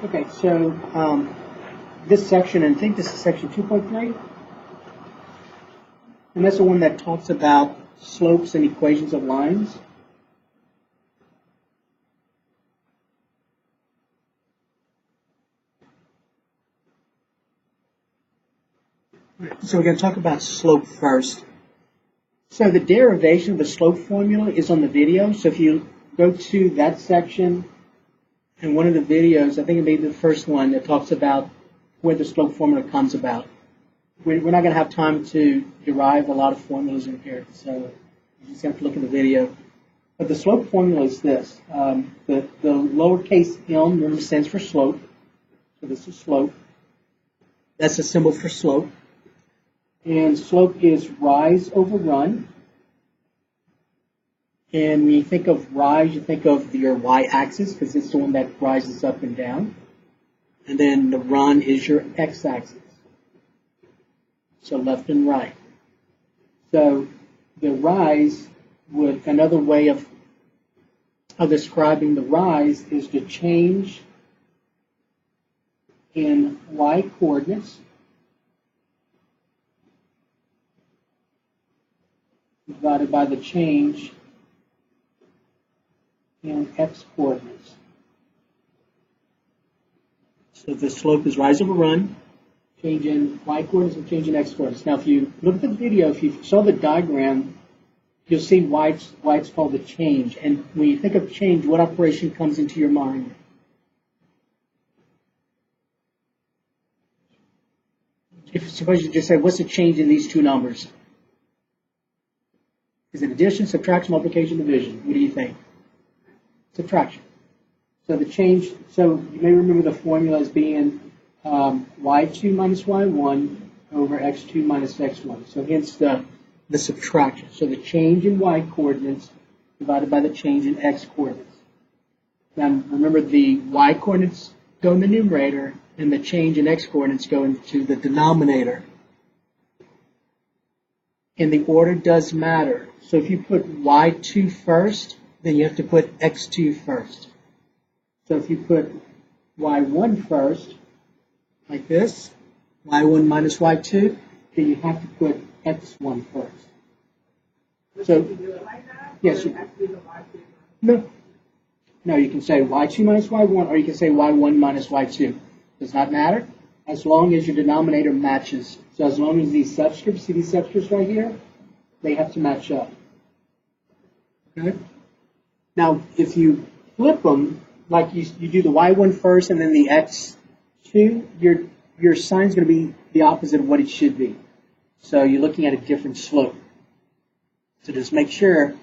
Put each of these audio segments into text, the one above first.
Okay, so this section, and I think this is section 2.3, and that's the one that talks about slopes and equations of lines. So we're going to talk about slope first. So the derivation of the slope formula is on the video. So if you go to that section in one of the videos, I think it may be the first one that talks about where the slope formula comes about. We're not going to have time to derive a lot of formulas in here, so you just have to look at the video. But the slope formula is this. The lowercase m, remember, stands for slope. So this is slope. That's a symbol for slope. And slope is rise over run. And when you think of rise, you think of your y-axis, because it's the one that rises up and down. And then the run is your x-axis. So left and right. So the rise would, another way of describing the rise is the change in y coordinates divided by the change in x coordinates. So the slope is rise over run, change in y coordinates and change in x coordinates. Now if you look at the video, if you saw the diagram, you'll see why it's called the change. And when you think of change, what operation comes into your mind? Suppose you just say, what's the change in these two numbers? Is it addition, subtraction, multiplication, division? What do you think? Subtraction. So the change, so you may remember the formula as being y2 minus y1 over x2 minus x1. So hence the subtraction. So the change in y coordinates divided by the change in x coordinates. Now remember, the y coordinates go in the numerator and the change in x coordinates go into the denominator. And the order does matter. So if you put y2 first, then you have to put x2 first. So if you put y1 first, like this, y1 minus y2, then you have to put x1 first. So, yes, no, you can say y2 minus y1, or you can say y1 minus y2. Does not matter, as long as your denominator matches. So as long as these subscripts, see these subscripts right here, they have to match up. Okay? Now, if you flip them, like you do the y1 first and then the x2, your sign's going to be the opposite of what it should be. So you're looking at a different slope. So just make sure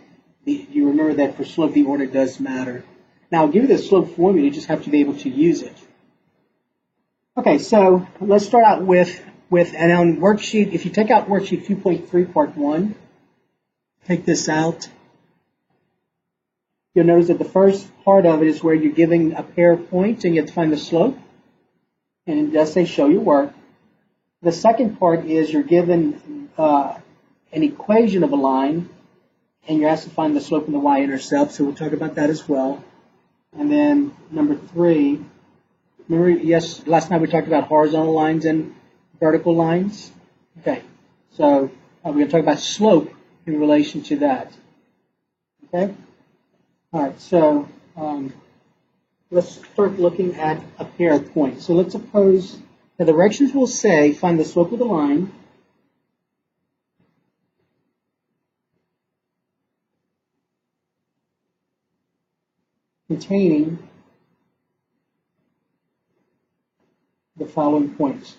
you remember that for slope, the order does matter. Now, I'll give you the slope formula. You just have to be able to use it. Okay, so let's start out with and on worksheet, if you take out worksheet 2.3 part 1, take this out, you'll notice that the first part of it is where you're giving a pair of points and you have to find the slope. And it does say show your work. The second part is you're given an equation of a line and you're asked to find the slope and the y-intercept. So we'll talk about that as well. And then number 3, remember, yes, last night we talked about horizontal lines and vertical lines. Okay, so we're going to talk about slope in relation to that. Okay? All right, so let's start looking at a pair of points. So let's suppose the directions will say find the slope of the line containing the following points.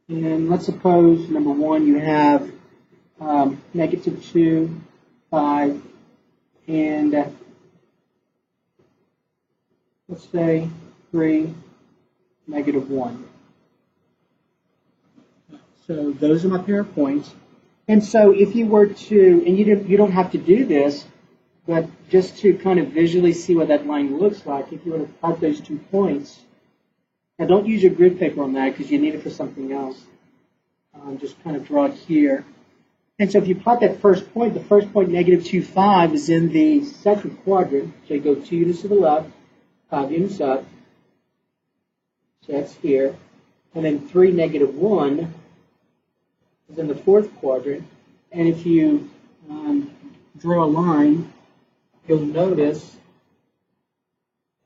And let's suppose, number 1, you have -2, 5, and let's say 3, -1. So those are my pair of points. And so if you were to, and you don't have to do this, but just to kind of visually see what that line looks like, if you were to plot those 2 points, now don't use your grid paper on that because you need it for something else. Just kind of draw it here. And so if you plot that first point, the first point, negative 2, 5, is in the second quadrant. So you go 2 units to the left, 5 units up. So that's here. And then 3, negative 1 is in the fourth quadrant. And if you draw a line, you'll notice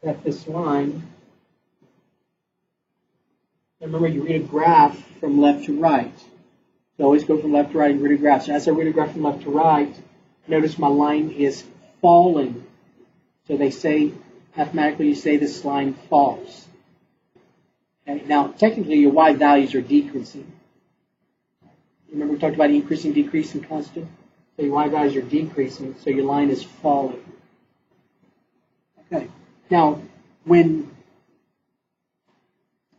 that this line, remember you read a graph from left to right. So always go from left to right and read a graph. So as I read a graph from left to right, notice my line is falling. So they say, mathematically, you say this line falls. Okay. Now, technically, your y values are decreasing. Remember we talked about increasing, decreasing constant? So your y values are decreasing, so your line is falling. Okay. Now, when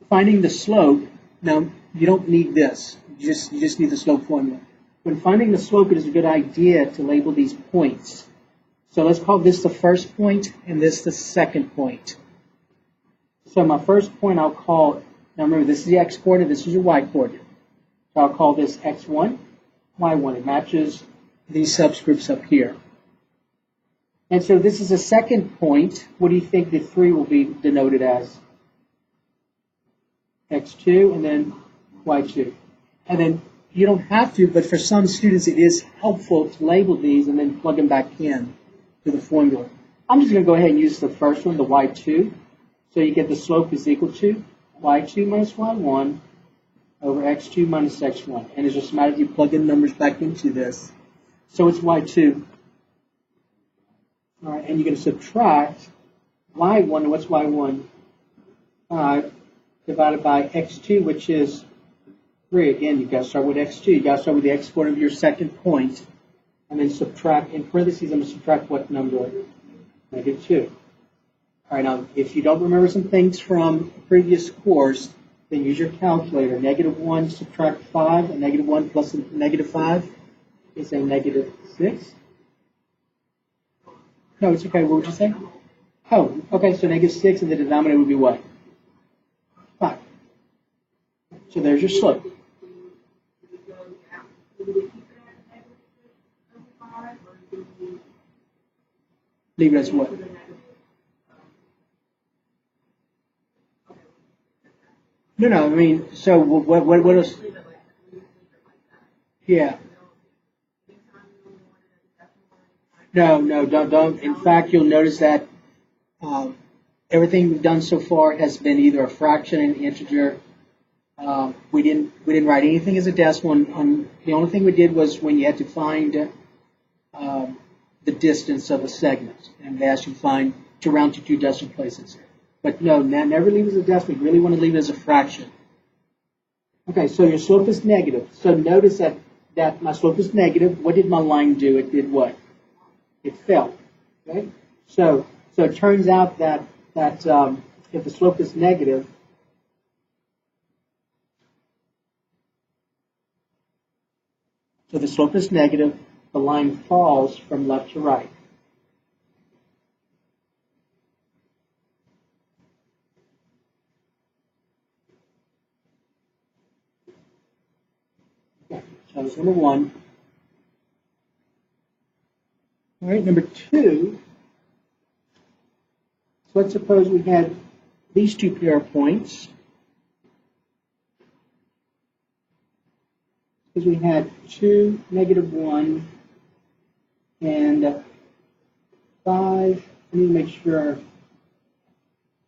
finding the slope, now you don't need this. You just need the slope formula. When finding the slope, it is a good idea to label these points. So let's call this the first point and this the second point. So my first point I'll call, now remember this is the x coordinate, this is your y coordinate. So I'll call this x1, y1. It matches these subscripts up here. And so this is a second point. What do you think the 3 will be denoted as? x2 and then y2. And then you don't have to, but for some students it is helpful to label these and then plug them back in to the formula. I'm just going to go ahead and use the first one, the y2. So you get the slope is equal to y2 minus y1 over x2 minus x1. And it's just a matter of you plug in numbers back into this. So it's y2. All right, and you're going to subtract y1. And what's y1? 5 divided by x2, which is 3. Again, you've got to start with x2. You've got to start with the x coordinate of your second point. And then subtract, in parentheses, I'm going to subtract what number? Negative 2. All right, now, if you don't remember some things from a previous course, then use your calculator. Negative 1 subtract 5, and negative 1 plus a negative 5 is a negative 6. No, it's okay. What would you say? Oh, okay, so negative 6, and the denominator would be what? 5. So there's your slope. Leave it as what? No, I mean, so what else? Yeah. No, don't. In fact, you'll notice that everything we've done so far has been either a fraction, an integer. We didn't write anything as a decimal. The only thing we did was when you had to find the distance of a segment, and they asked you to round to 2 decimal places. But no, never leave it as a decimal. You really want to leave it as a fraction. Okay, so your slope is negative. So notice that my slope is negative. What did my line do? It did what? It fell. Okay? So it turns out that if the slope is negative, the line falls from left to right. Okay, so that's number 1. All right, number 2. So let's suppose we had these 2 pair of points. Because we had 2, negative 1, and 5. I need to make sure.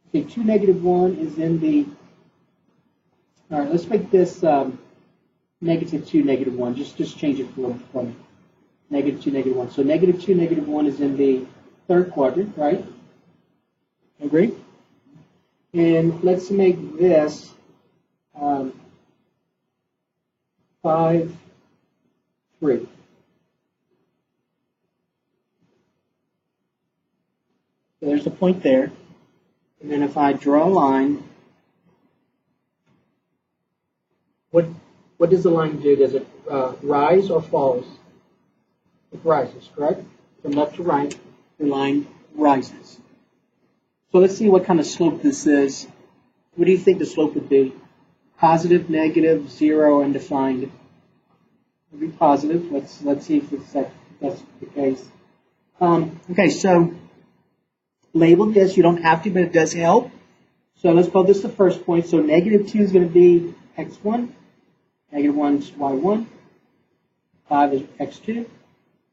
Okay, 2, negative 1 is in the. All right, let's make this negative 2, negative 1. Just change it for me. Negative 2, negative 1. So negative 2, negative 1 is in the third quadrant, right? Agree? And let's make this 5, 3. So there's the point there. And then if I draw a line, what does the line do? Does it rise or falls? It rises, correct? From left to right, the line rises. So let's see what kind of slope this is. What do you think the slope would be? Positive, negative, 0, undefined? It'll be positive. Let's see if that's the case. Okay, so label this. You don't have to, but it does help. So let's call this the first point. So negative 2 is going to be x1. Negative 1 is y1. 5 is x2.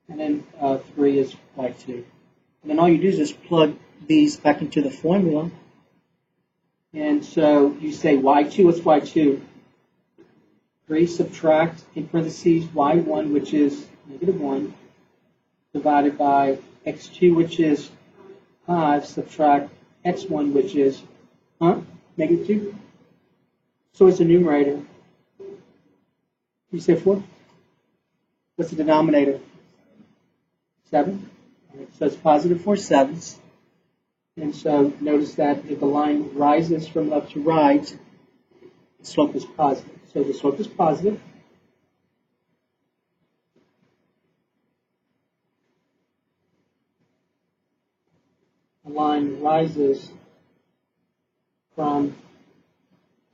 And then 3 is y2. And then all you do is just plug these back into the formula. And so you say y2, what's y2? 3 subtract, in parentheses, y1, which is negative 1, divided by x2, which is 5, subtract x1, which is, negative 2? So it's a numerator. You say 4? What's the denominator? 7. Right, so it's positive 4 sevenths. And so notice that if the line rises from left to right, the slope is positive. So the slope is positive. The line rises from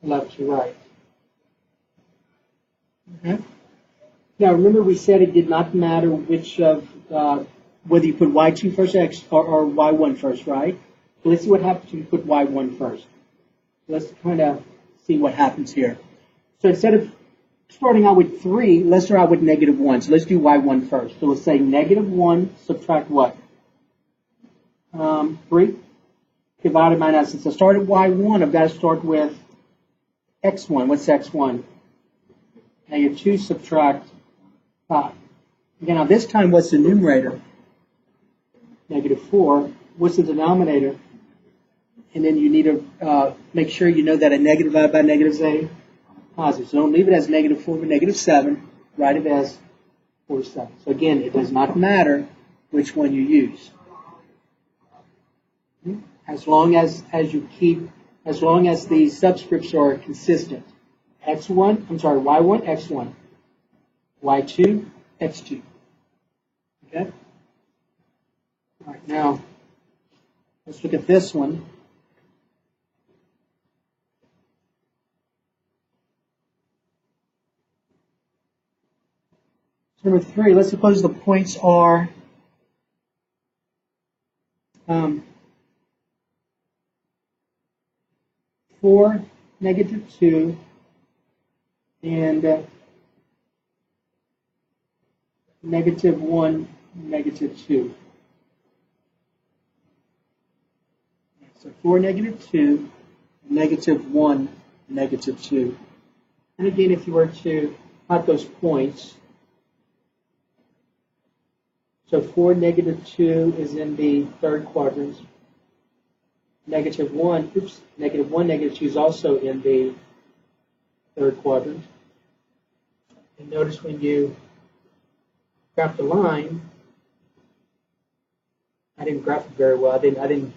left to right. Okay. Now remember we said it did not matter which of whether you put y2 first or y1 first, right? So let's see what happens when you put y1 first. Let's kind of see what happens here. So instead of starting out with 3, let's start out with negative 1. So let's do y1 first. So let's say negative 1 subtract what? 3 divided by 9. Since I started y1, I've got to start with x1. What's x1? Negative 2 subtract 5. Again, now this time, what's the numerator? Negative 4. What's the denominator? And then you need to make sure you know that a negative divided by negative is a positive. So don't leave it as negative 4 but negative 7. Write it as 4 7. So again, it does not matter which one you use. As long as the subscripts are consistent. Y1, x1. Y2, x2. Okay? All right, now let's look at this one. Number 3, let's suppose the points are 4, negative 2, and negative 1, negative 2. So 4, negative 2, negative 1, negative 2. And again, if you were to plot those points, so 4, negative 2 is in the third quadrant. Negative 1, negative 1, negative 2 is also in the third quadrant. And notice when you graph the line, I didn't graph it very well. I didn't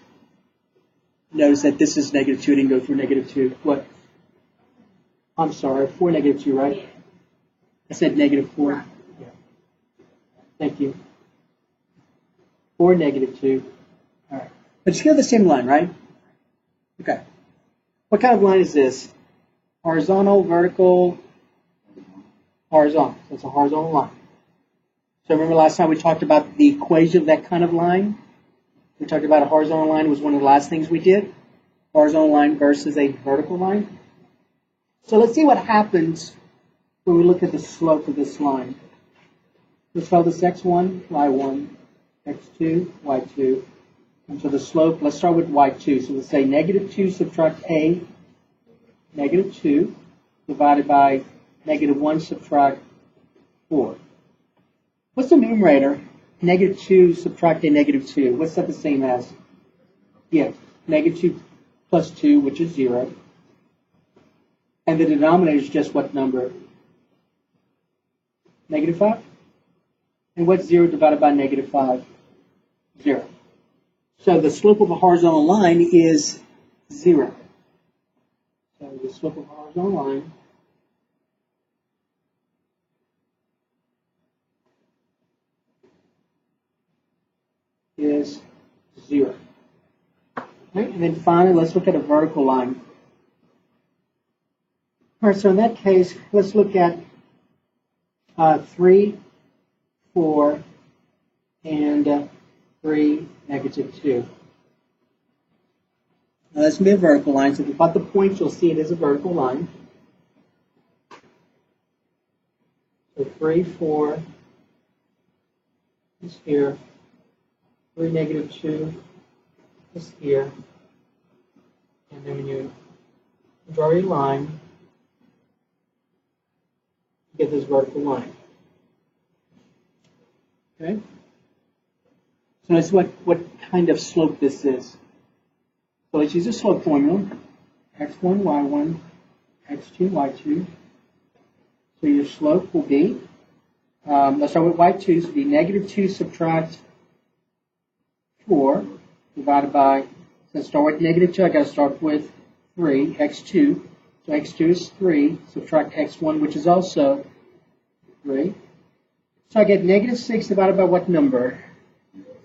notice that this is negative 2. I didn't go through negative 2. What? I'm sorry, 4, negative 2, right? I said negative 4. Yeah. Thank you. 4, negative 2. All right. But it's still the same line, right? Okay. What kind of line is this? Horizontal, vertical, horizontal. So it's a horizontal line. So remember last time we talked about the equation of that kind of line? We talked about a horizontal line was one of the last things we did. Horizontal line versus a vertical line. So let's see what happens when we look at the slope of this line. Let's call this x1, y1, x2, y2. And so the slope, let's start with y2. So let's say negative 2 subtract a, negative 2, divided by negative 1 subtract 4. What's the numerator? Negative 2 subtract a negative 2. What's that the same as? Yeah, negative 2 plus 2, which is 0. And the denominator is just what number? Negative 5? And what's 0 divided by negative 5? 0. So the slope of a horizontal line is 0. So the slope of a horizontal line is 0. Right? And then finally, let's look at a vertical line. All right, so in that case, let's look at 3, 4, and 3, -2. Now that's going to be a vertical line. So if you plot the points, you'll see it is a vertical line. So 3, 4 is here. 3, -2 is here. And then when you draw a line, you get this vertical line. Okay? So that's what kind of slope this is. So let's use a slope formula. X1, Y1, X2, Y2. So your slope will be, let's start with Y2, so it'll be -2 subtract 4 divided by, so let's start with -2, I got to start with 3, X2. So X2 is 3, subtract X1, which is also 3. So I get -6 divided by what number?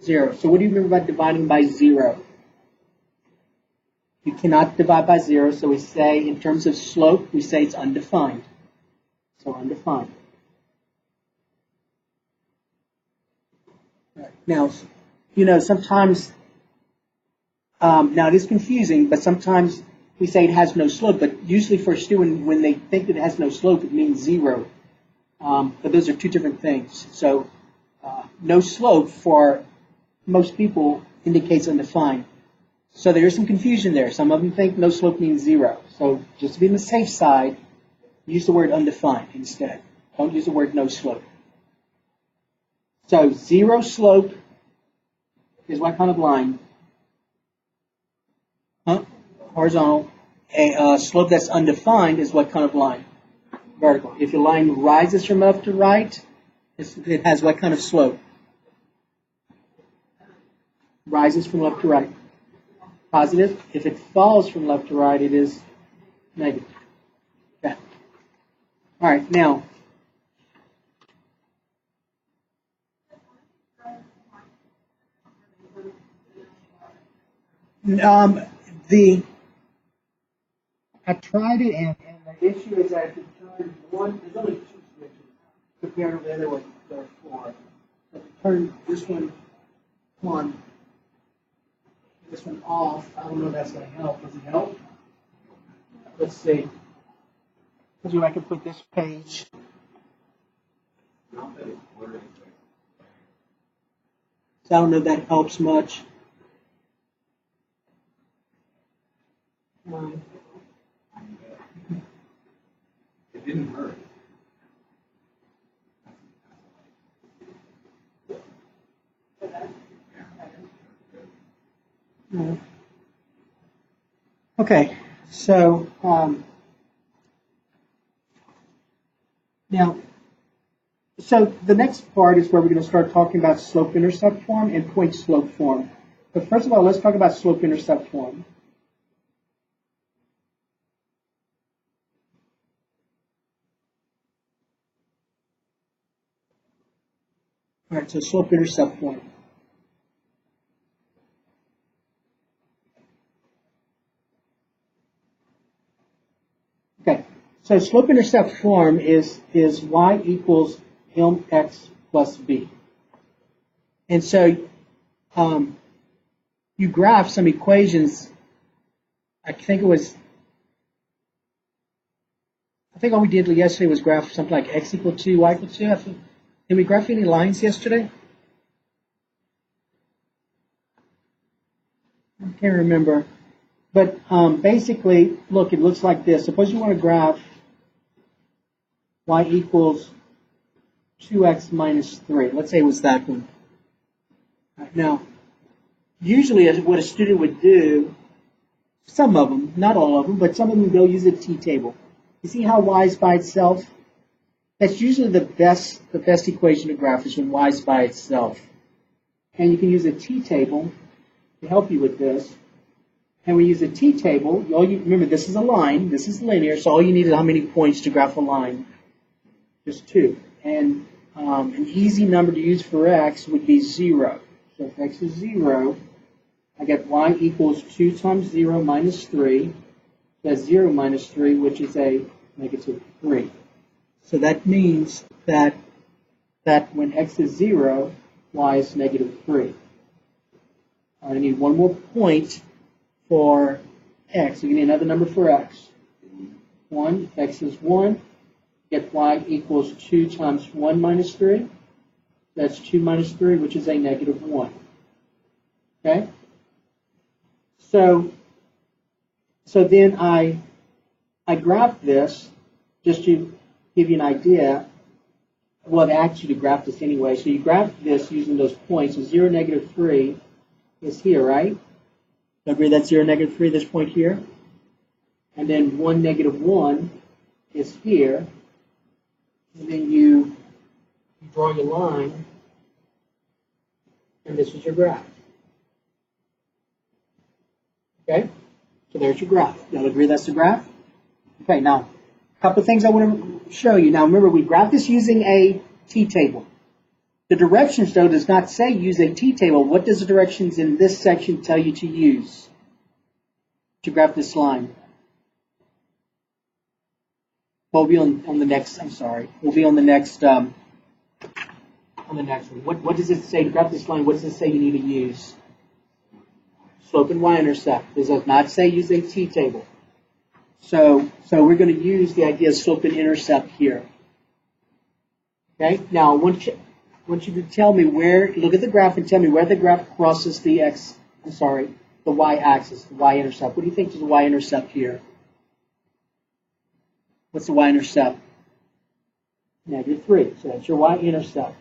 0. So what do you remember about dividing by 0? You cannot divide by 0, so we say, in terms of slope, we say it's undefined. So undefined. Right. Now, you know, sometimes, now it is confusing, but sometimes we say it has no slope, but usually for a student, when they think that it has no slope, it means 0. But those are two different things. So no slope for most people indicates undefined. So there is some confusion there. Some of them think no slope means 0. So just to be on the safe side, use the word undefined instead. Don't use the word no slope. So 0 slope is what kind of line? Horizontal. A slope that's undefined is what kind of line? Vertical. If your line rises from left to right, it has what kind of slope? Rises from left to right. Positive. If it falls from left to right, it is negative. Okay. All right. Now, I tried it, and the issue is that if you turn one, there's only 2 switches compared to the other one, there are 4. So if you turn this one on, this one off, I don't know if that's going to help. Does it help? Let's see. Let's see if I can put this page. So I don't know if that helps much. It didn't hurt. Okay, so now, so the next part is where we're going to start talking about slope-intercept form and point-slope form. But first of all, let's talk about slope-intercept form. All right, so slope-intercept form. Okay, so slope-intercept form is y equals mx plus b. And so you graph some equations. I think all we did yesterday was graph something like x equal 2, y equal 2. Did we graph any lines yesterday? I can't remember. But basically, look, it looks like this. Suppose you want to graph y equals 2x minus 3. Let's say it was that one. Right, now, usually what a student would do, some of them, not all of them, but some of them, they'll use a t-table. You see how y is by itself? That's usually the best equation to graph is when y is by itself. And you can use a t-table to help you with this. And we use a t-table. Remember, this is a line. This is linear. So all you need is how many points to graph a line? Just 2. And an easy number to use for x would be 0. So if x is 0, I get y equals 2 times 0 minus 3. That's 0 minus 3, which is a negative 3. So that means that when x is 0, y is negative 3. I need one more point for x. You need another number for x. 1, if x is 1, get y equals 2 times 1 minus 3. That's 2 minus 3, which is a negative 1. Okay? So then I graph this just to give you an idea. Well, they asked you to graph this anyway. So you graph this using those points. So 0, negative 3 is here, right? Agree that's 0, negative 3, this point here. And then 1, negative 1 is here. And then you draw your line. And this is your graph. Okay? So there's your graph. Y'all agree that's the graph? Okay, now, a couple of things I want to show you. Now, remember, we graphed this using a t-table. The directions, though, does not say use a t-table. What does the directions in this section tell you to use to graph this line? We'll be on the next, I'm sorry. We'll be on the next one. What does it say to graph this line? What does it say you need to use? Slope and y-intercept. Does it not say use a t-table? So we're going to use the idea of slope and intercept here. Okay. Now I want you to tell me where. Look at the graph and tell me where the graph crosses the the y-axis, the y-intercept. What do you think is the y-intercept here? What's the y-intercept? Negative 3. So that's your y-intercept.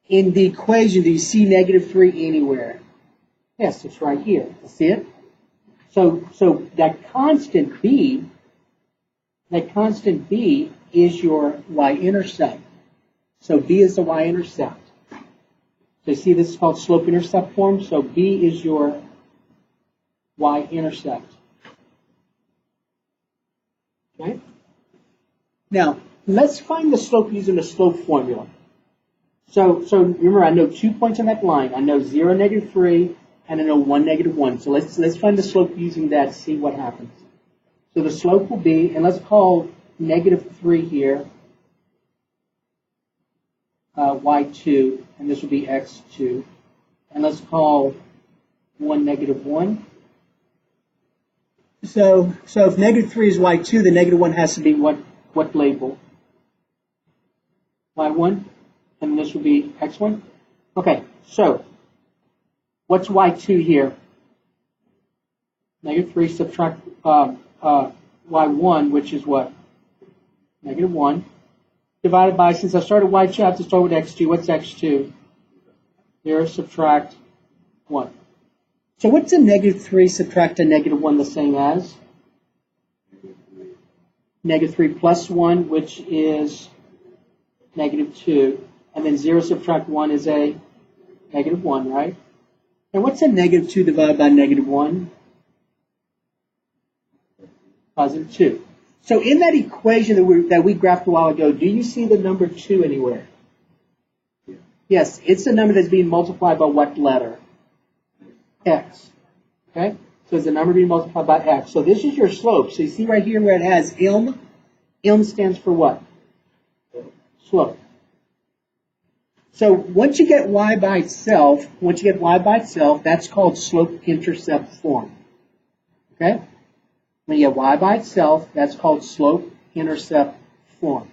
In the equation, do you see negative 3 anywhere? Yes, it's right here. See it? So that constant b is your y-intercept. So b is the y-intercept. So you see this is called slope-intercept form. So b is your y-intercept. Okay? Now, let's find the slope using the slope formula. So remember, I know 2 points on that line. I know 0, negative 3, and I know 1, negative 1. So let's find the slope using that to see what happens. So the slope will be, and let's call negative 3 here y2, and this will be x2. And let's call 1, negative 1. So if negative 3 is y2, the negative 1 has to be what label? y1? And this will be x1. Okay, so what's y2 here? Negative 3 subtract y1, which is what? Negative 1. Divided by, since I started y2, I have to start with x2. What's x2? 0 subtract 1. So what's a negative 3 subtract a negative 1 the same as? Negative 3 plus 1, which is negative 2. And then 0 subtract 1 is a negative 1, right? And what's a negative 2 divided by negative 1? Positive 2. So in that equation that we graphed a while ago, do you see the number 2 anywhere? Yes, it's the number that's being multiplied by what letter? X. Okay? So it's the number being multiplied by x. So this is your slope. So you see right here where it has ilm? Ilm stands for what? Slope. So once you get y by itself, that's called slope-intercept form. Okay? When you get y by itself, that's called slope-intercept form.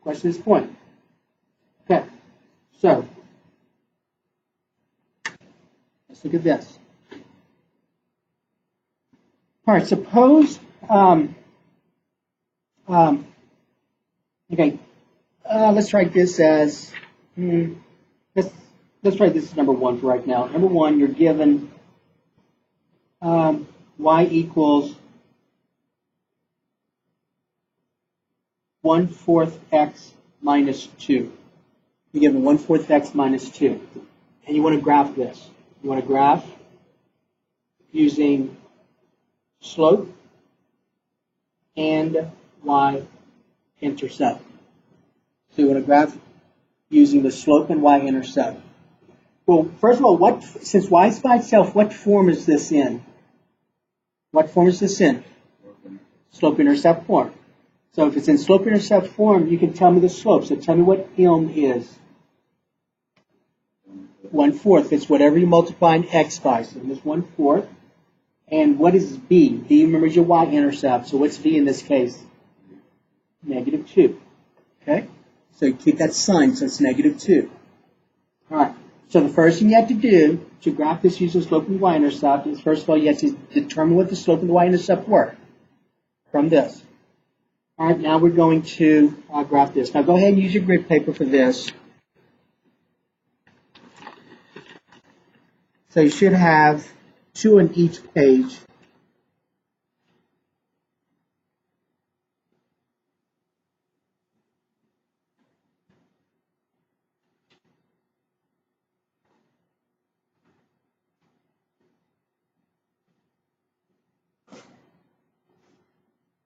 Question is point. Okay. So let's look at this. All right. Suppose. Okay. Let's write this as. Let's write this as number 1 for right now. Number 1, you're given y equals 1/4 x minus 2. You're given 1/4 x minus 2. And you want to graph this. You want to graph using slope and y-intercept. So you want to graph using the slope and y-intercept. Well, first of all, since y is by itself, what form is this in? What form is this in? slope-intercept form. So if it's in slope-intercept form, you can tell me the slope. So tell me what m is. 1/4. It's whatever you multiply an x by. So it's 1/4. And what is b? B, remember, is your y-intercept. So what's b in this case? -2. Okay? So you keep that sign, so it's -2. All right. So the first thing you have to do to graph this using slope and y-intercept is, first of all, you have to determine what the slope and the y-intercept were from this. All right, now we're going to graph this. Now go ahead and use your grid paper for this. So you should have 2 on each page.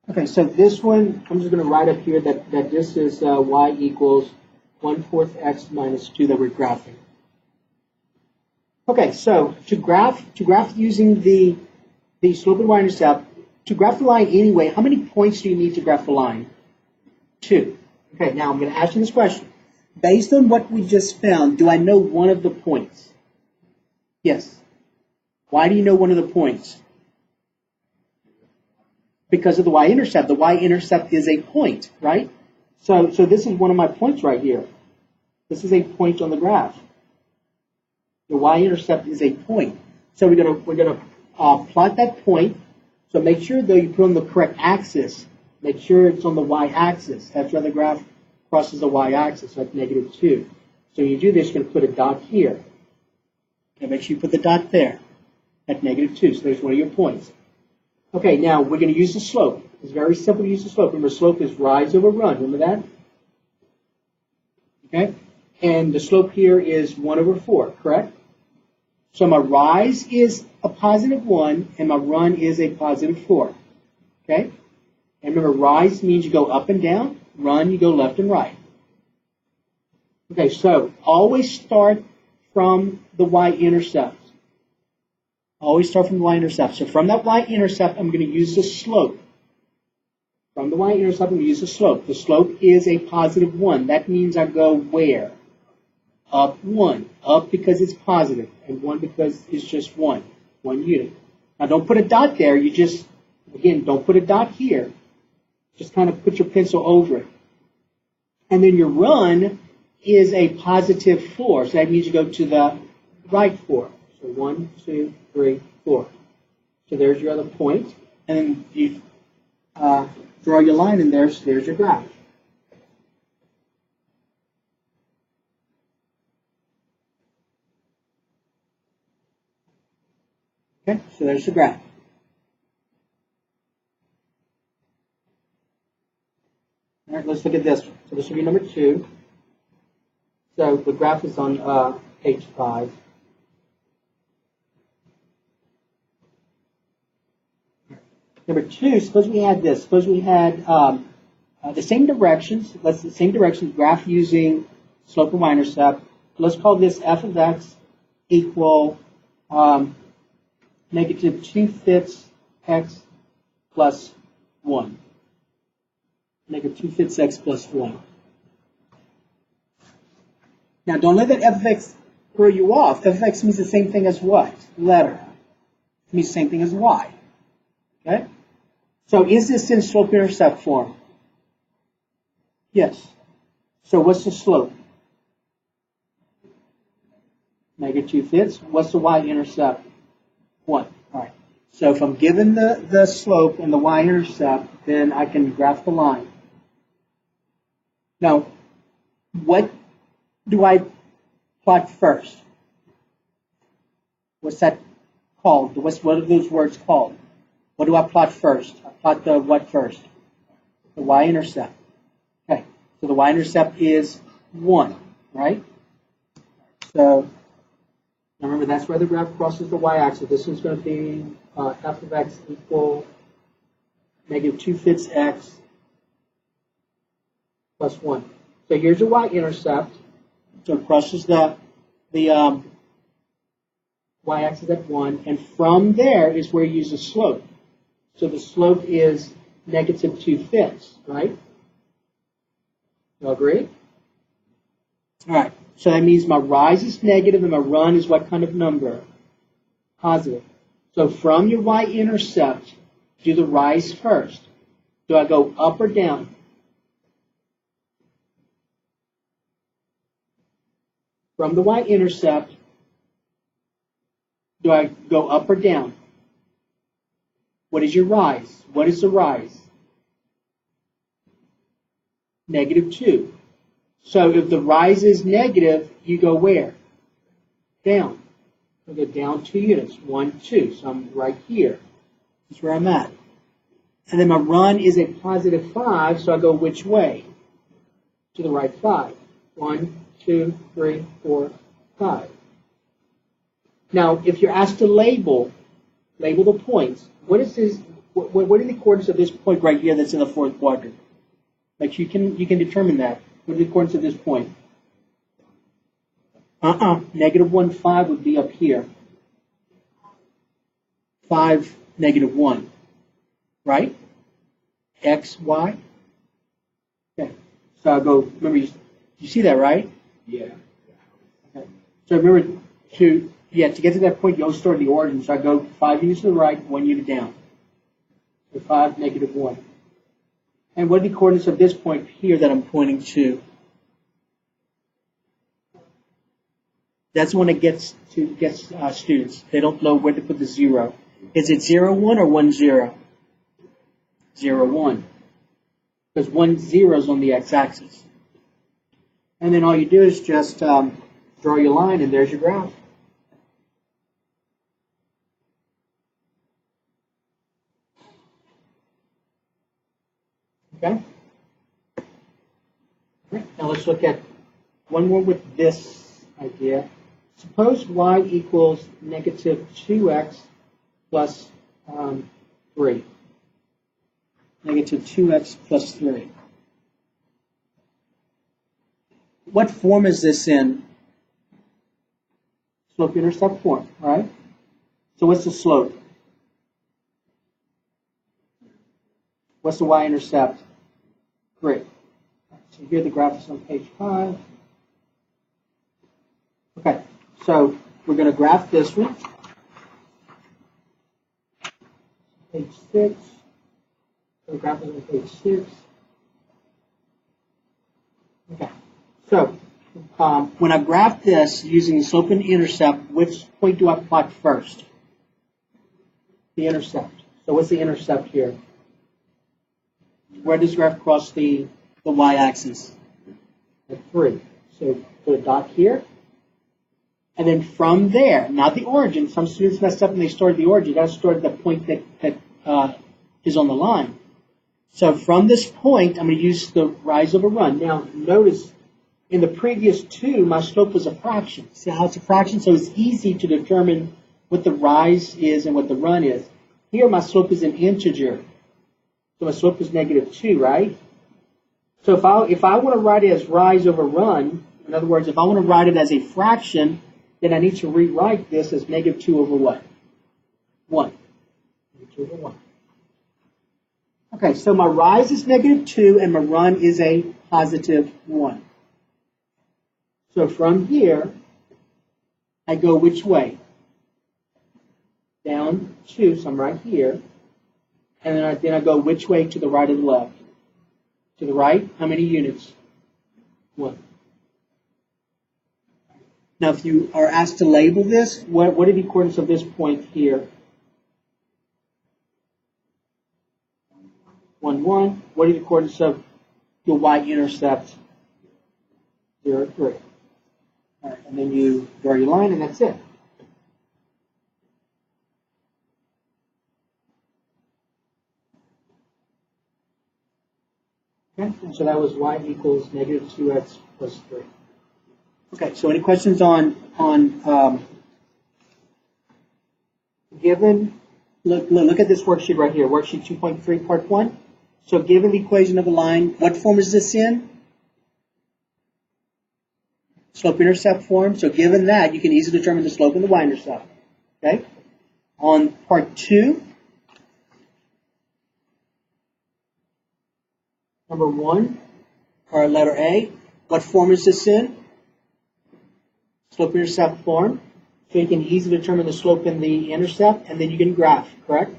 Okay, so this one, I'm just going to write up here that this is y equals 1/4 x minus 2 that we're graphing. Okay, so to graph using the slope and y-intercept, to graph the line anyway, how many points do you need to graph the line? 2. Okay, now I'm going to ask you this question. Based on what we just found, do I know one of the points? Yes. Why do you know one of the points? Because of the y-intercept. The y-intercept is a point, right? So this is one of my points right here. This is a point on the graph. The y-intercept is a point. So we're gonna plot that point. So make sure though you put on the correct axis. Make sure it's on the y-axis. That's where the graph crosses the y-axis. So that's -2. So when you do this, you're gonna put a dot here. Okay, make sure you put the dot there at -2. So there's one of your points. Okay, now we're going to use the slope. It's very simple to use the slope. Remember, slope is rise over run. Remember that? Okay? And the slope here is 1/4, correct? So my rise is a +1, and my run is a +4. Okay? And remember, rise means you go up and down. Run, you go left and right. Okay, so always start from the y-intercept. Always start from the y-intercept. So from that y-intercept, I'm going to use the slope. From the y-intercept, I'm going to use the slope. The slope is a +1. That means I go where? Up 1. Up because it's positive, and 1 because it's just 1 unit. Now don't put a dot there. You just, again, don't put a dot here. Just kind of put your pencil over it. And then your run is a +4. So that means you go to the right 4. So 1, 2, 3, 4. So there's your other point. And then you draw your line in there, so there's your graph. Okay, so there's the graph. All right, let's look at this one. So this will be number 2. So the graph is on page 5. Number 2, suppose we had this. Suppose we had the same directions. Let's the same directions. Graph using slope and y-intercept. Let's call this f of x equal -2/5 x plus 1. -2/5 x plus 1. Now don't let that f of x throw you off. F of x means the same thing as what? Letter. It means the same thing as y. Okay? So is this in slope-intercept form? Yes. So what's the slope? -2/5. What's the y-intercept? 1. All right. So if I'm given the slope and the y-intercept, then I can graph the line. Now, what do I plot first? What's that called? What are those words called? What do I plot first? I plot the what first? The y-intercept. Okay, so the y-intercept is 1, right? So, now remember, that's where the graph crosses the y-axis. This one's going to be f of x equal -2/5 x plus 1. So here's your y-intercept. So it crosses the y-axis at 1, and from there is where you use the slope. So the slope is negative 2/5, right? You all agree? All right, so that means my rise is negative and my run is what kind of number? Positive. So from your y-intercept, do the rise first. Do I go up or down? From the y-intercept, do I go up or down? What is your rise? What is the rise? Negative 2. So if the rise is negative, you go where? Down. I go down 2 units. 1, 2. So I'm right here. That's where I'm at. And then my run is a positive 5, so I go which way? To the right 5. 1, 2, 3, 4, 5. Now, if you're asked to label the points, what is this? What are the coordinates of this point right here that's in the fourth quadrant? Like you can determine that. What are the coordinates of this point? Negative 1, 5 would be up here. 5, negative 1. Right? X, Y. Okay. So I'll go, remember, you see that, right? Yeah. Okay. So remember, to get to that point, you always start at the origin. So I go 5 units to the right, 1 unit down. So 5, negative 1. And what are the coordinates of this point here that I'm pointing to? That's the one that gets students. They don't know where to put the 0. Is it 0, 1 or 1, 0? 0, 1. Because 1, 0 is on the x-axis. And then all you do is just draw your line, and there's your graph. Okay? Now let's look at one more with this idea. Suppose y equals negative 2x plus 3. Negative 2x plus 3. What form is this in? Slope-intercept form, right? So what's the slope? What's the y-intercept? 3. So here the graph is on page 5. Okay, so we're going to graph this one. Page 6. So the graph is on page 6. Okay, so when I graph this using the slope and intercept, which point do I plot first? The intercept. So what's the intercept here? Where does the graph cross the y-axis? At 3. So put a dot here. And then from there, not the origin. Some students messed up and they started the origin. You got to start at the point that is on the line. So from this point, I'm going to use the rise over run. Now, notice in the previous two, my slope was a fraction. See how it's a fraction? So it's easy to determine what the rise is and what the run is. Here, my slope is an integer. So my slope is negative 2, right? So if I want to write it as rise over run, in other words, if I want to write it as a fraction, then I need to rewrite this as negative 2 over what? 1. Negative 2 over 1. Okay, so my rise is negative 2 and my run is a positive 1. So from here, I go which way? Down 2, so I'm right here. And then I go which way to the right or the left? To the right, how many units? 1. Now, if you are asked to label this, what are the coordinates of this point here? 1, 1. What are the coordinates of your y-intercept? 0, 3. All right, and then you draw your line, and that's it. Okay, and so that was y equals negative 2x plus 3. Okay, so any questions on given, look at this worksheet right here, worksheet 2.3, part 1. So given the equation of a line, what form is this in? Slope-intercept form. So given that, you can easily determine the slope and the y-intercept. Okay? On part 2, Number 1, or letter A. What form is this in? Slope-intercept form. So you can easily determine the slope and the intercept, and then you can graph, correct?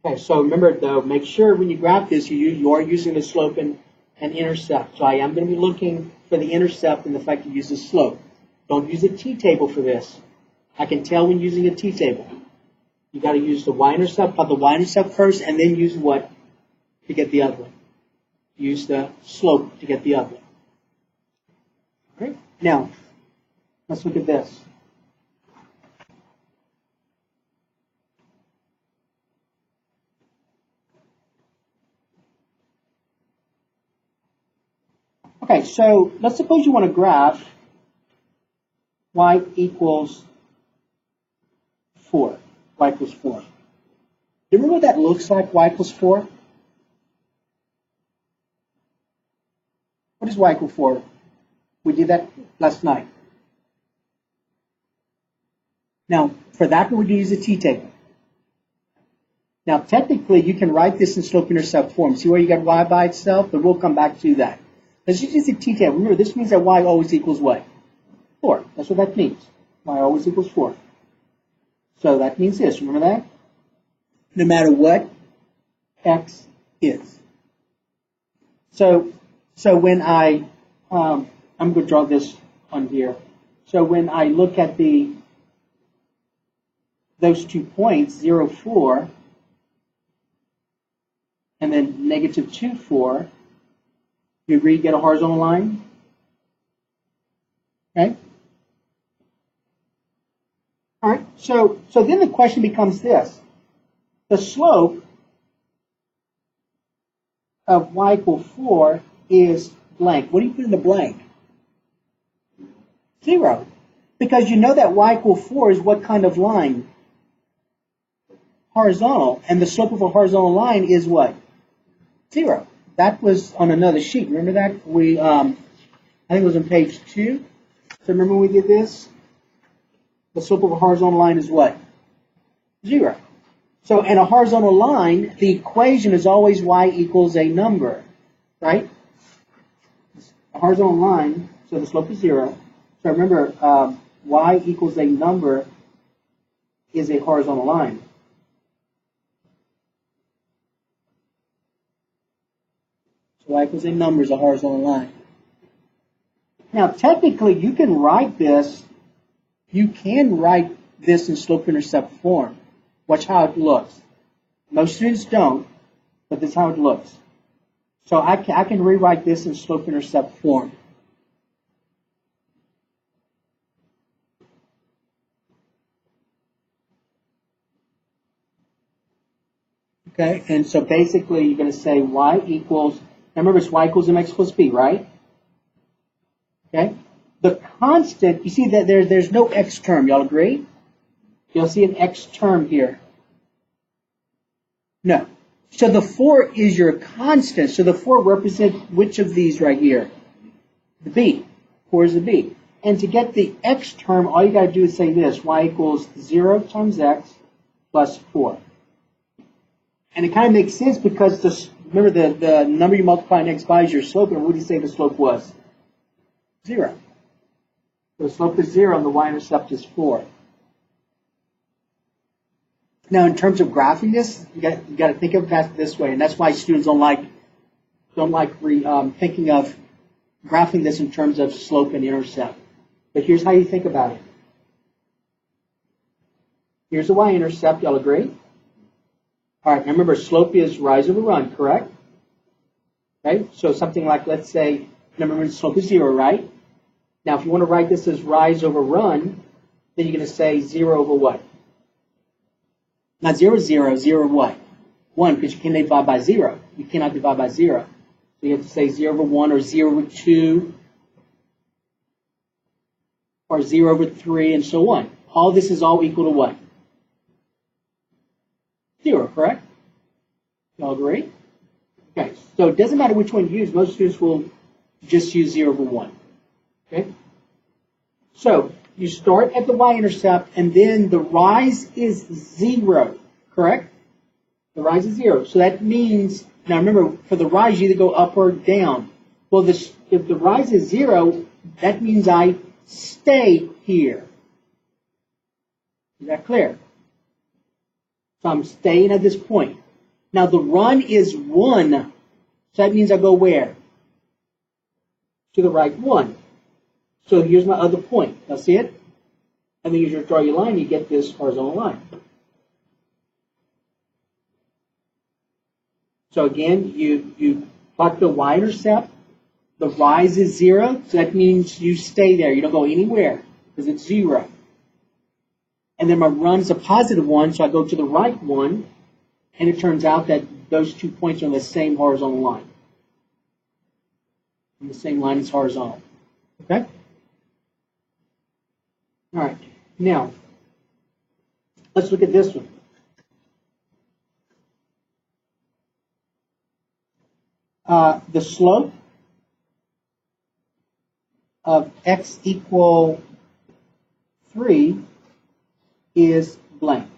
Okay, so remember though, make sure when you graph this, you are using the slope and intercept. So I am going to be looking for the intercept and the fact you use the slope. Don't use a t-table for this. I can tell when using a t-table. You got to use the y-intercept, plot the y-intercept first, and then use what to get the other one. Use the slope to get the other one. Okay. Now, let's look at this. Okay, so let's suppose you want to graph y equals 4. Y equals 4. Do you remember what that looks like, y equals 4? What is y equal 4? We did that last night. Now, for that, we're going to use a t-table. Now, technically, you can write this in slope-intercept form. See where you got y by itself? But we'll come back to that. Let's just use a t-table. Remember, this means that y always equals what? 4. That's what that means. Y always equals 4. So that means this. Remember that? No matter what x is. So when I'm going to draw this on here. So when I look at those 2 points, 0, 4, and then negative 2, 4, you agree to get a horizontal line? Okay? All right, so then the question becomes this. The slope of y equal 4 is blank. What do you put in the blank? 0. Because you know that y equal 4 is what kind of line? Horizontal. And the slope of a horizontal line is what? 0. That was on another sheet. Remember that? I think it was on page 2. So remember when we did this? The slope of a horizontal line is what? 0. So in a horizontal line, the equation is always y equals a number, right? A horizontal line, so the slope is 0. So remember, y equals a number is a horizontal line. So y equals a number is a horizontal line. Now, technically, you can write this. You can write this in slope-intercept form. Watch how it looks. Most students don't, but this is how it looks. So I can rewrite this in slope-intercept form. Okay, and so basically you're going to say y equals, remember it's y equals mx plus b, right? Okay, the constant, you see that there's no x term, y'all agree? You'll see an x term here. No. So the 4 is your constant. So the 4 represents which of these right here? The b. 4 is the b. And to get the x term, all you got to do is say this. Y equals 0 times x plus 4. And it kind of makes sense because, remember, the number you multiply an x by is your slope. And what do you say the slope was? 0. So the slope is 0 and the y-intercept is 4. Now, in terms of graphing this, you got to think of it this way, and that's why students don't like thinking of graphing this in terms of slope and intercept. But here's how you think about it. Here's the y-intercept. Y'all agree? All right. Remember, slope is rise over run, correct? Okay. So something like, let's say, remember, the slope is 0, right? Now, if you want to write this as rise over run, then you're going to say 0 over what? Not 0, 0, 0 what? 1, because you can't divide by 0. You cannot divide by 0. So you have to say 0 over 1 or 0 over 2 or 0 over 3 and so on. All this is all equal to what? 0, correct? You all agree? Okay, so it doesn't matter which one you use. Most students will just use 0 over 1. Okay? So you start at the y-intercept, and then the rise is 0, correct? The rise is 0. So that means Now remember, for the rise, you either go up or down. Well, if the rise is 0, that means I stay here. Is that clear? So I'm staying at this point. Now the run is 1. So that means I go where? To the right 1. So here's my other point. Now see it? And then you just draw your line, you get this horizontal line. So again, you plot the y-intercept. The rise is 0, so that means you stay there. You don't go anywhere because it's 0. And then my run's a positive 1, so I go to the right 1, and it turns out that those 2 points are on the same horizontal line. And the same line is horizontal. Okay? All right. Now, let's look at this one. The slope of x equal 3 is blank.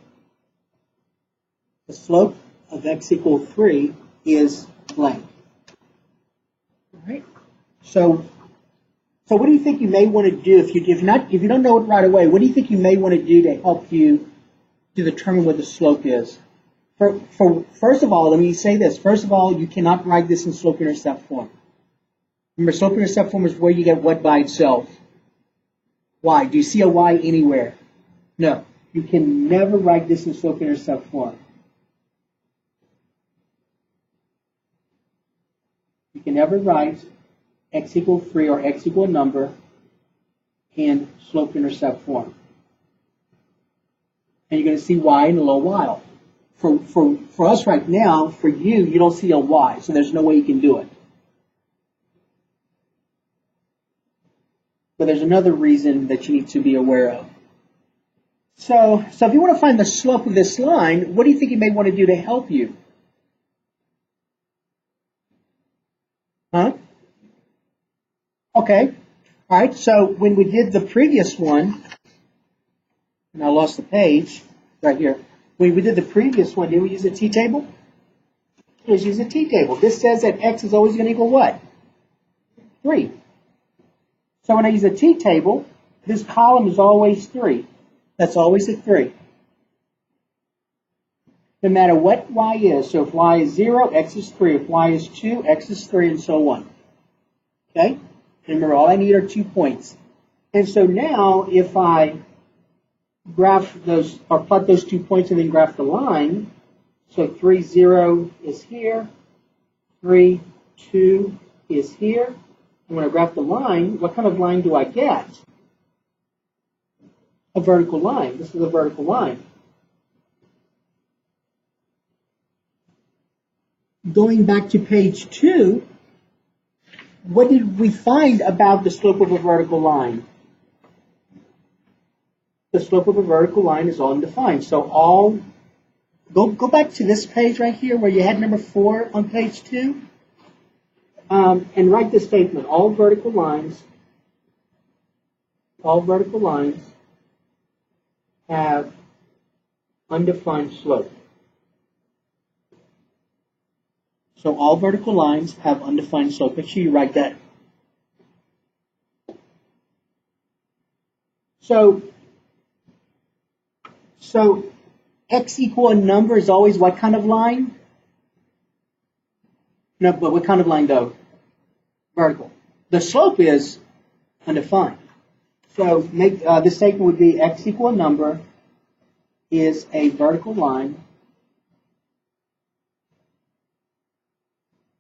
The slope of x equal 3 is blank. All right. So what do you think you may want to do if you don't know it right away? What do you think you may want to do to help you to determine what the slope is? First of all, let me say this. First of all, you cannot write this in slope-intercept form. Remember, slope-intercept form is where you get what by itself. Y. Do you see a y anywhere? No. You can never write this in slope-intercept form. You can never write x equal 3 or x equal a number in slope-intercept form. And you're going to see y in a little while. For us right now, for you don't see a y, so there's no way you can do it. But there's another reason that you need to be aware of. So if you want to find the slope of this line, what do you think you may want to do to help you? Huh? Okay. All right. So when we did the previous one, and I lost the page right here. When we did the previous one, did we use a t-table? Let's use a t-table. This says that x is always going to equal what? 3. So when I use a t-table, this column is always 3. That's always a 3. No matter what y is. So if y is 0, x is 3. If y is 2, x is 3, and so on. Okay? And remember, all I need are 2 points. And so now, if I graph those, or plot those 2 points and then graph the line, so 3, 0 is here, 3, 2 is here. And when I graph the line, what kind of line do I get? A vertical line. This is a vertical line. Going back to page 2, what did we find about the slope of a vertical line? The slope of a vertical line is undefined. So go back to this page right here where you had number 4 on page 2, and write this statement: all vertical lines have undefined slope. So all vertical lines have undefined slope. Make sure you write that. So x equal a number is always what kind of line? No, but what kind of line though? Vertical. The slope is undefined. So this statement would be x equal a number is a vertical line,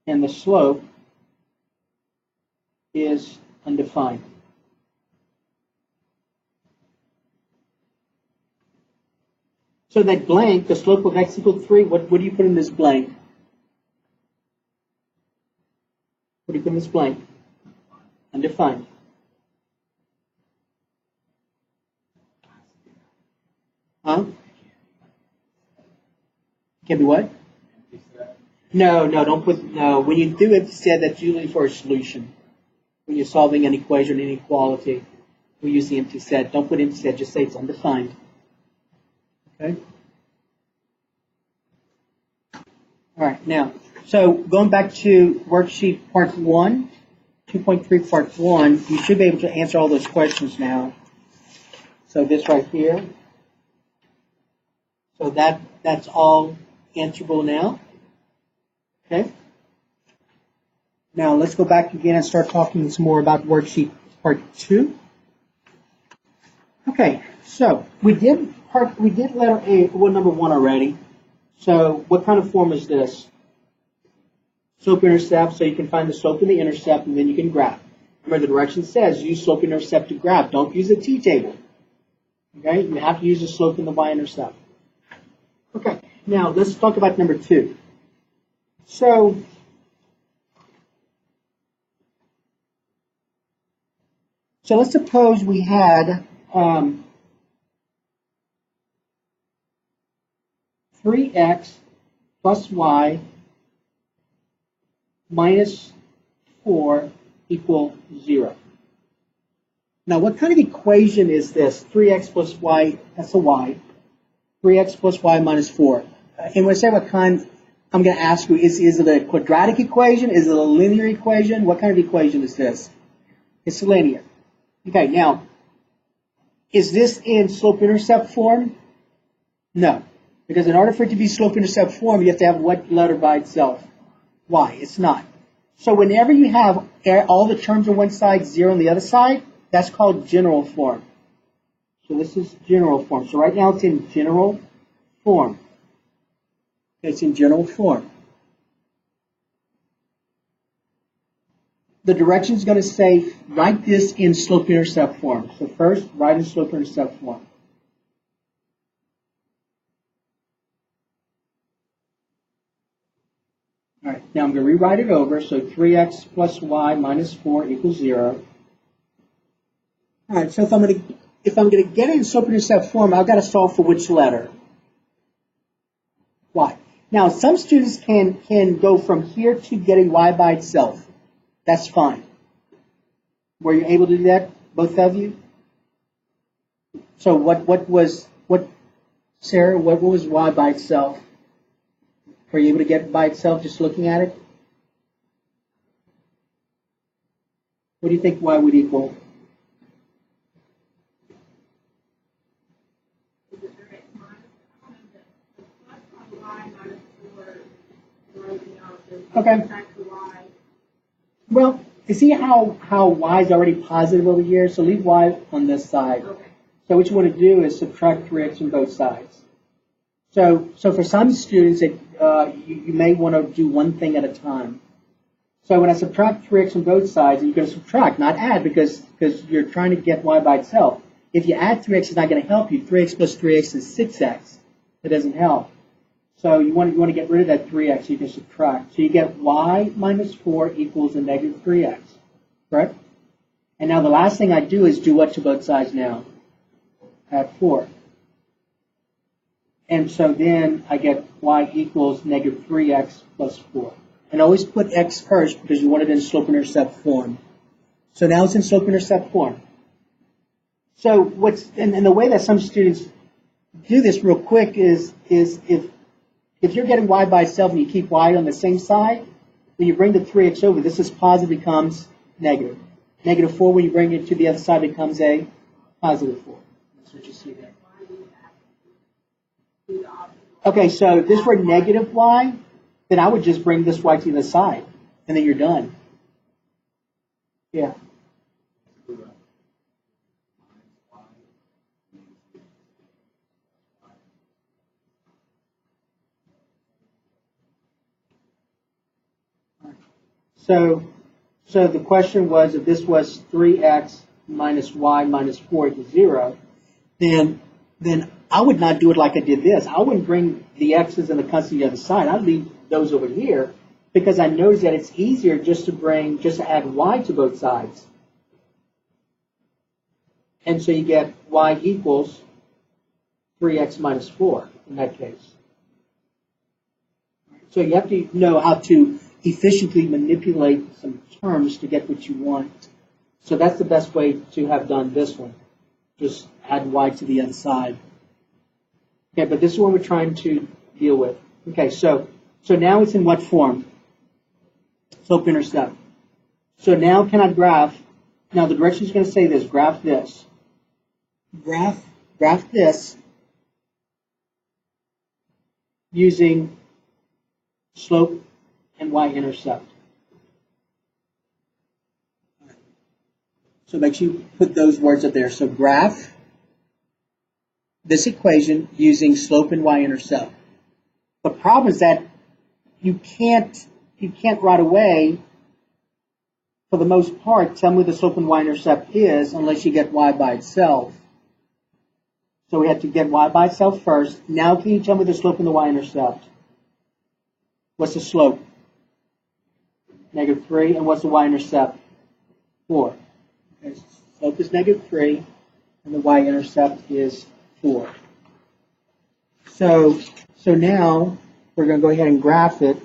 and the slope is undefined. So that blank, the slope of x equals 3, what do you put in this blank? What do you put in this blank? Undefined. Huh? Can be what? No, don't put, no. When you do empty set, that's usually for a solution. When you're solving an equation, an inequality, we use the empty set. Don't put empty set, just say it's undefined. Okay? All right, now, so going back to worksheet part 1, 2.3 part 1, you should be able to answer all those questions now. So this right here. So that's all answerable now. Okay. Now let's go back again and start talking some more about worksheet part 2. Okay, so we did letter A, number 1 already. So what kind of form is this? Slope-intercept, so you can find the slope and the intercept, and then you can graph. Remember, the direction says use slope-intercept to graph. Don't use a t-table. Okay, you have to use the slope and the y-intercept. Okay, now let's talk about number 2. So let's suppose we had 3x plus y minus 4 equal 0. Now, what kind of equation is this? 3x plus y, that's a y. 3x plus y minus 4. And when I say what kind, I'm going to ask you, is it a quadratic equation? Is it a linear equation? What kind of equation is this? It's linear. Okay, now, is this in slope-intercept form? No. Because in order for it to be slope-intercept form, you have to have what letter by itself? Y. It's not. So whenever you have all the terms on one side, 0 on the other side, that's called general form. So this is general form. So right now it's in general form. It's in general form. The direction is going to say, write this in slope-intercept form. So first, write in slope-intercept form. All right, now I'm going to rewrite it over. So 3x plus y minus 4 equals 0. All right, so if I'm going to get it in slope-intercept form, I've got to solve for which letter? Y. Now, some students can go from here to getting y by itself. That's fine. Were you able to do that, both of you? So Sarah, what was y by itself? Were you able to get it by itself just looking at it? What do you think y would equal? Okay. Well, you see how y is already positive over here? So leave y on this side. Okay. So what you want to do is subtract 3x from both sides. So for some students, you may want to do one thing at a time. So when I subtract 3x from both sides, you're going to subtract, not add, because you're trying to get y by itself. If you add 3x, it's not going to help you. 3x plus 3x is 6x. It doesn't help. So you want to get rid of that 3x, so you can subtract. So you get y minus 4 equals a negative 3x, correct? And now the last thing I do is do what to both sides now? Add 4. And so then I get y equals negative 3x plus 4. And always put x first because you want it in slope-intercept form. So now it's in slope-intercept form. So and the way that some students do this real quick is if you're getting y by itself and you keep y on the same side, when you bring the 3x over, this is positive becomes negative. Negative 4, when you bring it to the other side, becomes a positive 4. That's what you see there. Okay, so if this were negative y, then I would just bring this y to the side, and then you're done. Yeah. So the question was, if this was 3x minus y minus 4 equals 0, then I would not do it like I did this. I wouldn't bring the x's and the constants to the other side. I'd leave those over here because I noticed that it's easier just to add y to both sides. And so you get y equals 3x minus 4 in that case. So you have to know how to efficiently manipulate some terms to get what you want. So that's the best way to have done this one. Just add y to the other side. Okay, but this is what we're trying to deal with. Okay, so now it's in what form? slope-intercept. So now can I graph? Now the direction is going to say this, graph this. Graph this using slope and y-intercept. So make sure you put those words up there. So graph this equation using slope and y-intercept. The problem is that you can't right away, for the most part, tell me what the slope and y-intercept is unless you get y by itself. So we have to get y by itself first. Now can you tell me the slope and the y-intercept? What's the slope? -3. And what's the y-intercept? 4. Okay, slope is -3, and the y-intercept is 4. So now we're going to go ahead and graph it.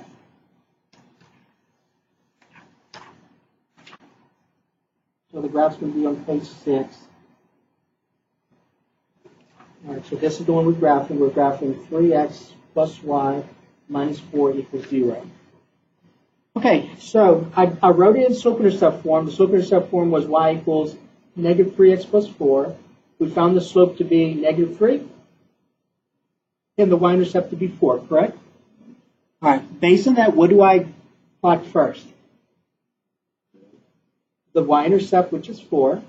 So the graph's going to be on page 6. All right, so this is the one we're graphing. We're graphing 3x plus y minus 4 equals 0. Okay, so I wrote it in slope-intercept form. The slope-intercept form was y equals -3x plus 4. We found the slope to be -3 and the y-intercept to be 4, correct? All right, based on that, what do I plot first? The y-intercept, which is 4,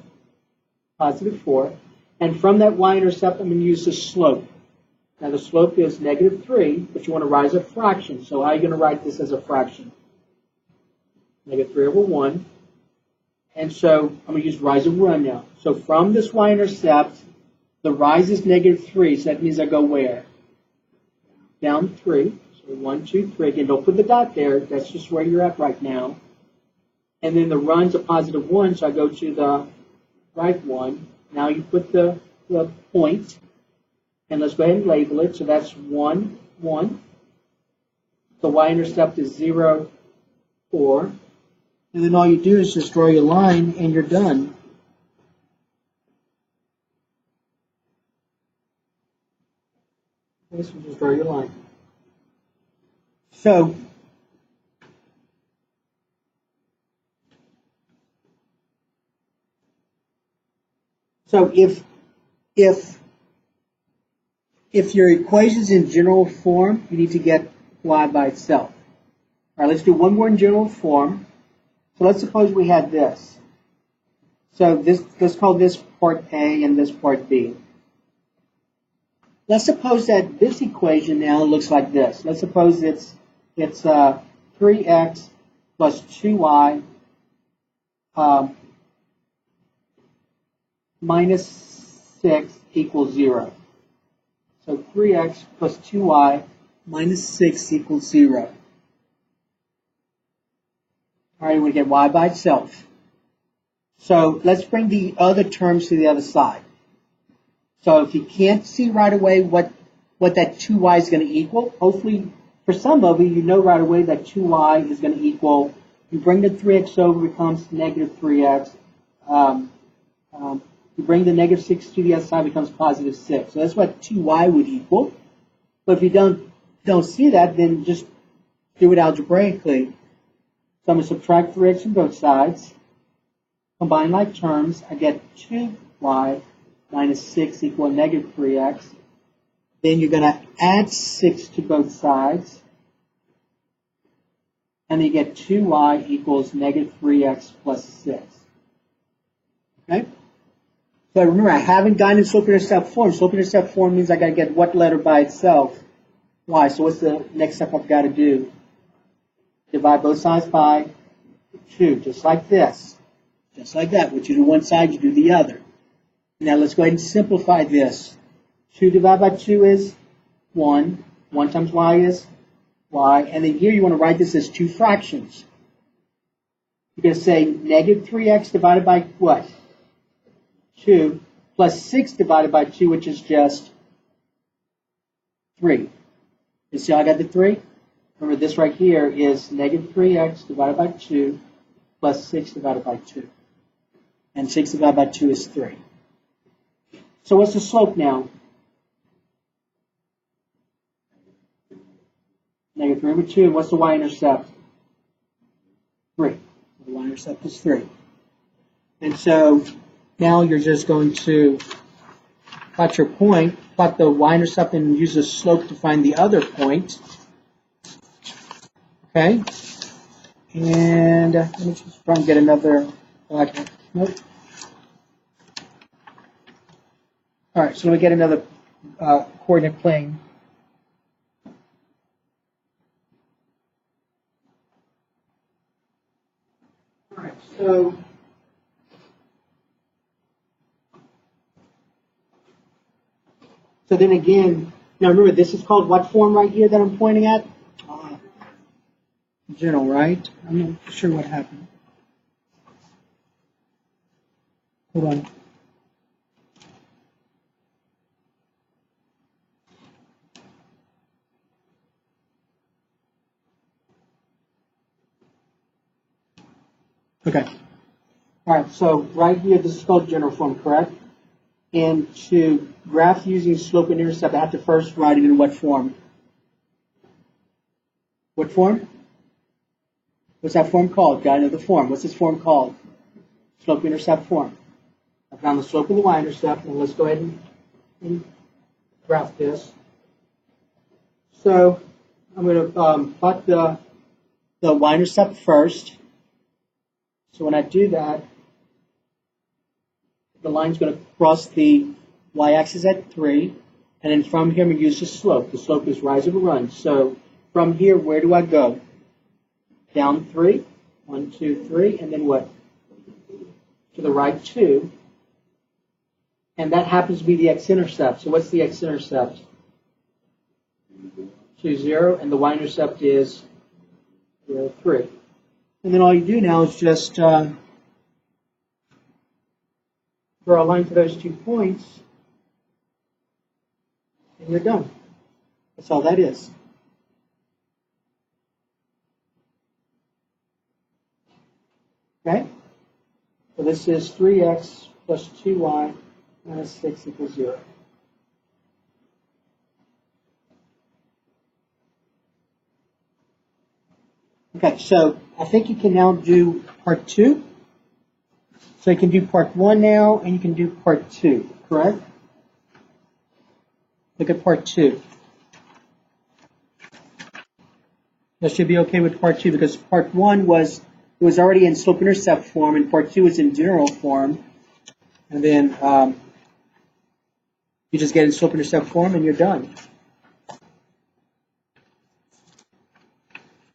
positive 4. And from that y-intercept, I'm going to use the slope. Now, the slope is -3, but you want to rise a fraction. So how are you going to write this as a fraction? -3/1. And so I'm going to use rise and run now. So from this y-intercept, the rise is -3. So that means I go where? Down 3. So 1, 2, 3. Again, don't put the dot there. That's just where you're at right now. And then the run's a positive 1, so I go to the right one. Now you put the point, and let's go ahead and label it. So that's 1, 1. The y-intercept is 0, 4. And then all you do is just draw your line, and you're done. Okay, so just draw your line. So if your equation's in general form, you need to get y by itself. All right, let's do one more in general form. So let's suppose we had this. So let's call this part A and this part B. Let's suppose that this equation now looks like this. Let's suppose it's 3x plus 2y minus 6 equals 0. So 3x plus 2y minus 6 equals 0. All right, we get y by itself. So let's bring the other terms to the other side. So if you can't see right away what that 2y is going to equal, hopefully for some of you know right away that 2y is going to equal, you bring the 3x over, it becomes -3x. You bring the -6 to the other side, it becomes +6. So that's what 2y would equal. But if you don't see that, then just do it algebraically. So I'm going to subtract 3x from both sides. Combine like terms, I get 2y minus 6 equal -3x. Then you're going to add 6 to both sides. And then you get 2y equals -3x plus 6. Okay? So remember, I haven't gotten in slope-intercept form. Slope-intercept form means I got to get what letter by itself? Y. So what's the next step I've got to do? Divide both sides by 2, just like this. Just like that. What you do one side, you do the other. Now let's go ahead and simplify this. 2 divided by 2 is 1. 1 times y is y. And then here you want to write this as two fractions. You're going to say -3x divided by what? 2 plus 6 divided by 2, which is just 3. You see how I got the 3? Remember, this right here is -3x divided by 2 plus 6 divided by 2. And 6 divided by 2 is 3. So what's the slope now? -3/2. What's the y-intercept? 3. The y-intercept is 3. And so now you're just going to plot your point, plot the y-intercept, and use the slope to find the other point. Okay? And let me just try and get another. Nope. All right, so let me get another coordinate plane. All right, so then again, now remember, this is called what form right here that I'm pointing at? General, right? I'm not sure what happened. Hold on. Okay. All right, so right here, this is called general form, correct? And to graph using slope and intercept, I have to first write it in what form? What form? What's that form called? Gotta know the form. What's this form called? Slope-intercept form. I found the slope of the y-intercept, and let's go ahead and graph this. So I'm going to plot the y-intercept first. So when I do that, the line's going to cross the y-axis at 3, and then from here I'm going to use the slope. The slope is rise over run. So from here, where do I go? Down 3, 1, 2, 3, and then what? To the right 2, and that happens to be the x-intercept. So what's the x-intercept? 2, 0, and the y-intercept is 0, 3. And then all you do now is just draw a line to those 2 points, and you're done. That's all that is. Okay? So this is 3x plus 2y minus 6 equals 0. Okay, so I think you can now do part 2. So you can do part 1 now, and you can do part 2, correct? Look at part 2. That should be okay with part 2 because part 1 was already in slope-intercept form, and part 2 is in general form. And then you just get in slope-intercept form, and you're done.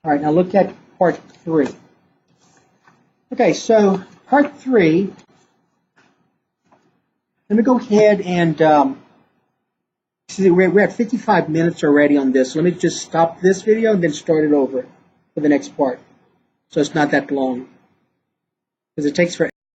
All right, now look at part 3. Okay, so part 3, let me go ahead and see, we're at 55 minutes already on this. So let me just stop this video and then start it over for the next part. So it's not that long because it takes forever.